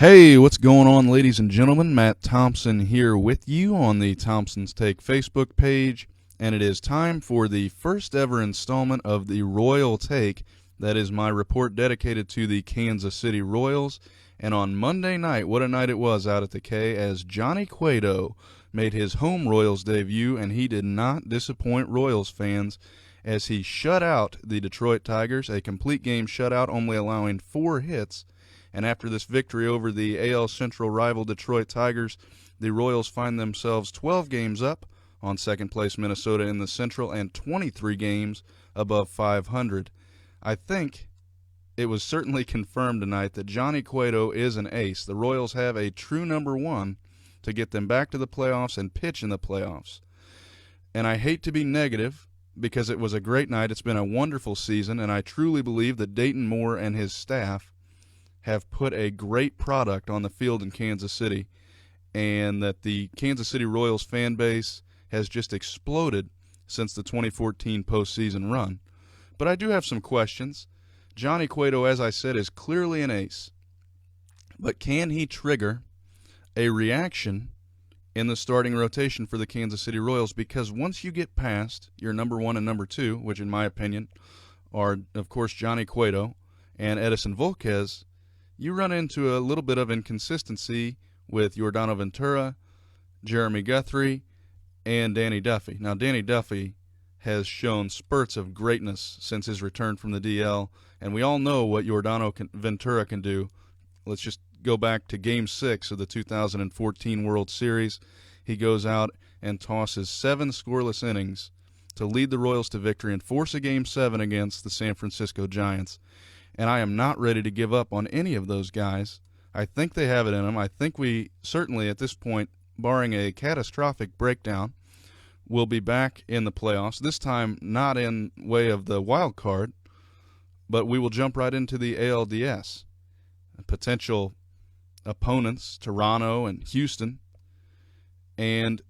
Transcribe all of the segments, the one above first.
Hey, what's going on, ladies and gentlemen? Matt Thompson here with you on the Thompson's Take Facebook page, and it is time for the first ever installment of the Royal Take. That is my report dedicated to the Kansas City Royals. And on Monday night, what a night it was out at the K, as Johnny Cueto made his home Royals debut, and he did not disappoint Royals fans as he shut out the Detroit Tigers, a complete game shutout, only allowing 4 hits. And after this victory over the AL Central rival Detroit Tigers, the Royals find themselves 12 games up on second-place Minnesota in the Central and 23 games above 500. I think it was certainly confirmed tonight that Johnny Cueto is an ace. The Royals have a true number one to get them back to the playoffs and pitch in the playoffs. And I hate to be negative because it was a great night. It's been a wonderful season, and I truly believe that Dayton Moore and his staff have put a great product on the field in Kansas City, and that the Kansas City Royals fan base has just exploded since the 2014 postseason run. But I do have some questions. Johnny Cueto, as I said, is clearly an ace, but can he trigger a reaction in the starting rotation for the Kansas City Royals? Because once you get past your number one and number two, which in my opinion are, of course, Johnny Cueto and Edison Volquez, you run into a little bit of inconsistency with Yordano Ventura, Jeremy Guthrie, and Danny Duffy. Now, Danny Duffy has shown spurts of greatness since his return from the DL, and we all know what Ventura can do. Let's just go back to Game 6 of the 2014 World Series. He goes out and tosses 7 scoreless innings to lead the Royals to victory and force a Game 7 against the San Francisco Giants. And I am not ready to give up on any of those guys. I think they have it in them. I think we certainly at this point, barring a catastrophic breakdown, will be back in the playoffs. This time not in way of the wild card, but we will jump right into the ALDS. Potential opponents, Toronto and Houston. And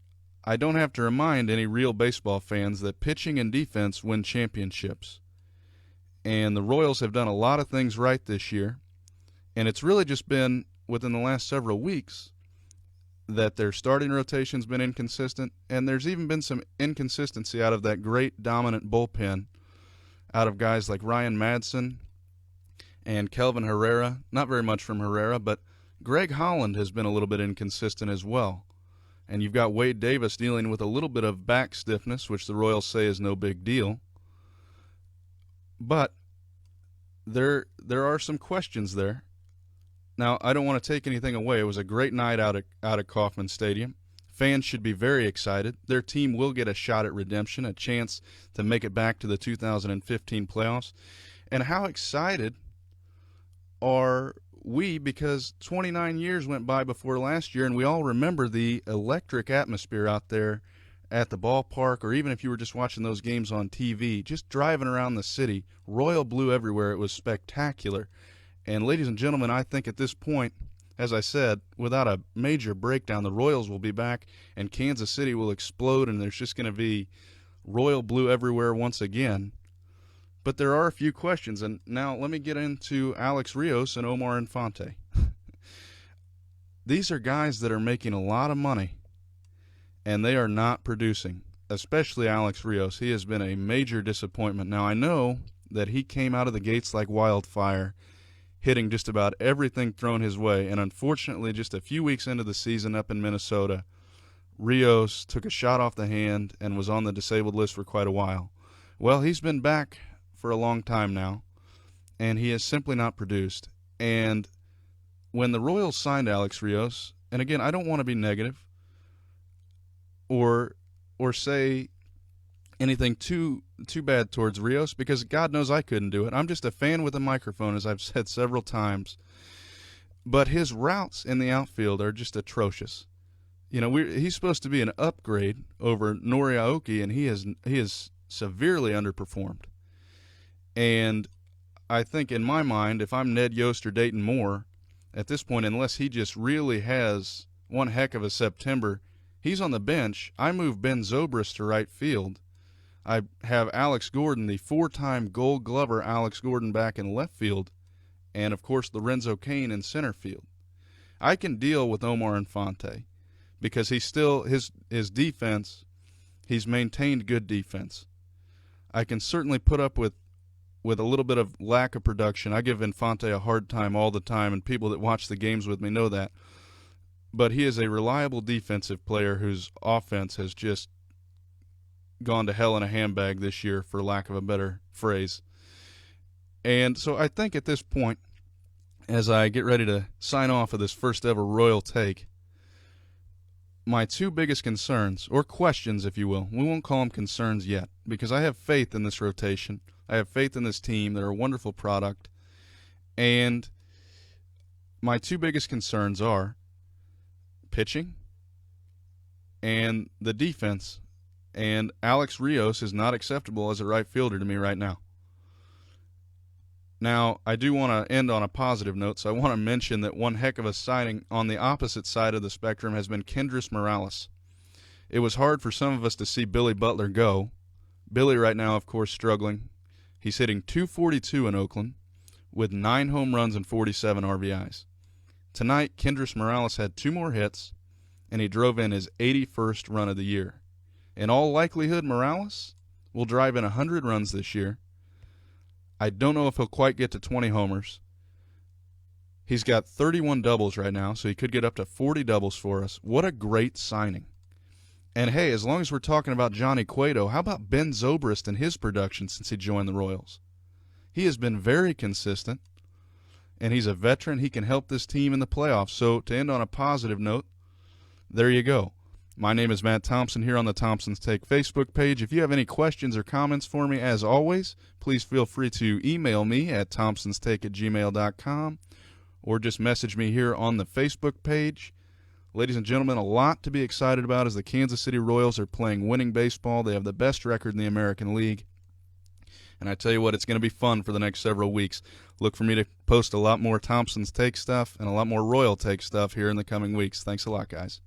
I don't have to remind any real baseball fans that pitching and defense win championships. And the Royals have done a lot of things right this year, and it's really just been within the last several weeks that their starting rotation's been inconsistent, and there's even been some inconsistency out of that great dominant bullpen out of guys like Ryan Madsen and Kelvin Herrera. Not very much from Herrera, but Greg Holland has been a little bit inconsistent as well. And you've got Wade Davis dealing with a little bit of back stiffness, which the Royals say is no big deal. But there are some questions there. Now, I don't want to take anything away. It was a great night out at Kauffman Stadium. Fans should be very excited. Their team will get a shot at redemption, a chance to make it back to the 2015 playoffs. And how excited are we? Because 29 years went by before last year, and we all remember the electric atmosphere out there at the ballpark, or even if you were just watching those games on TV, just driving around the city, royal blue everywhere. It was spectacular. And ladies and gentlemen, I think at this point, as I said, without a major breakdown, the Royals will be back and Kansas City will explode, and there's just going to be royal blue everywhere once again. But there are a few questions, and now let me get into Alex Rios and Omar Infante. These are guys that are making a lot of money, and they are not producing, especially Alex Rios. He has been a major disappointment. Now, I know that he came out of the gates like wildfire, hitting just about everything thrown his way, and unfortunately, just a few weeks into the season up in Minnesota, Rios took a shot off the hand and was on the disabled list for quite a while. Well, he's been back for a long time now, and he has simply not produced. And when the Royals signed Alex Rios, and again, I don't want to be negative, or say anything too bad towards Rios, because God knows I couldn't do it. I'm just a fan with a microphone, as I've said several times. But his routes in the outfield are just atrocious. You know, he's supposed to be an upgrade over Nori Aoki, and he is severely underperformed. And I think in my mind, if I'm Ned Yost or Dayton Moore, at this point, unless he just really has one heck of a September, he's on the bench. I move Ben Zobrist to right field. I have Alex Gordon, the 4-time Gold Glover Alex Gordon, back in left field, and, of course, Lorenzo Cain in center field. I can deal with Omar Infante because he's still his defense. He's maintained good defense. I can certainly put up with a little bit of lack of production. I give Infante a hard time all the time, and people that watch the games with me know that. But he is a reliable defensive player whose offense has just gone to hell in a handbag this year, for lack of a better phrase. And so I think at this point, as I get ready to sign off of this first ever Royal Take, my two biggest concerns, or questions if you will, we won't call them concerns yet, because I have faith in this rotation. I have faith in this team. They're a wonderful product. And my two biggest concerns are pitching and the defense. And Alex Rios is not acceptable as a right fielder to me right now. Now, I do want to end on a positive note, so I want to mention that one heck of a signing on the opposite side of the spectrum has been Kendrys Morales. It was hard for some of us to see Billy Butler go. Billy right now, of course, struggling. He's hitting .242 in Oakland with 9 home runs and 47 RBIs. Tonight, Kendrys Morales had 2 more hits, and he drove in his 81st run of the year. In all likelihood, Morales will drive in 100 runs this year. I don't know if he'll quite get to 20 homers. He's got 31 doubles right now, so he could get up to 40 doubles for us. What a great signing. And hey, as long as we're talking about Johnny Cueto, how about Ben Zobrist and his production since he joined the Royals? He has been very consistent, and he's a veteran. He can help this team in the playoffs. So to end on a positive note, there you go. My name is Matt Thompson here on the Thompson's Take Facebook page. If you have any questions or comments for me, as always, please feel free to email me at thompsonstake@gmail.com or just message me here on the Facebook page. Ladies and gentlemen, a lot to be excited about as the Kansas City Royals are playing winning baseball. They have the best record in the American League. And I tell you what, it's going to be fun for the next several weeks. Look for me to post a lot more Thompson's Take stuff and a lot more Royal Take stuff here in the coming weeks. Thanks a lot, guys.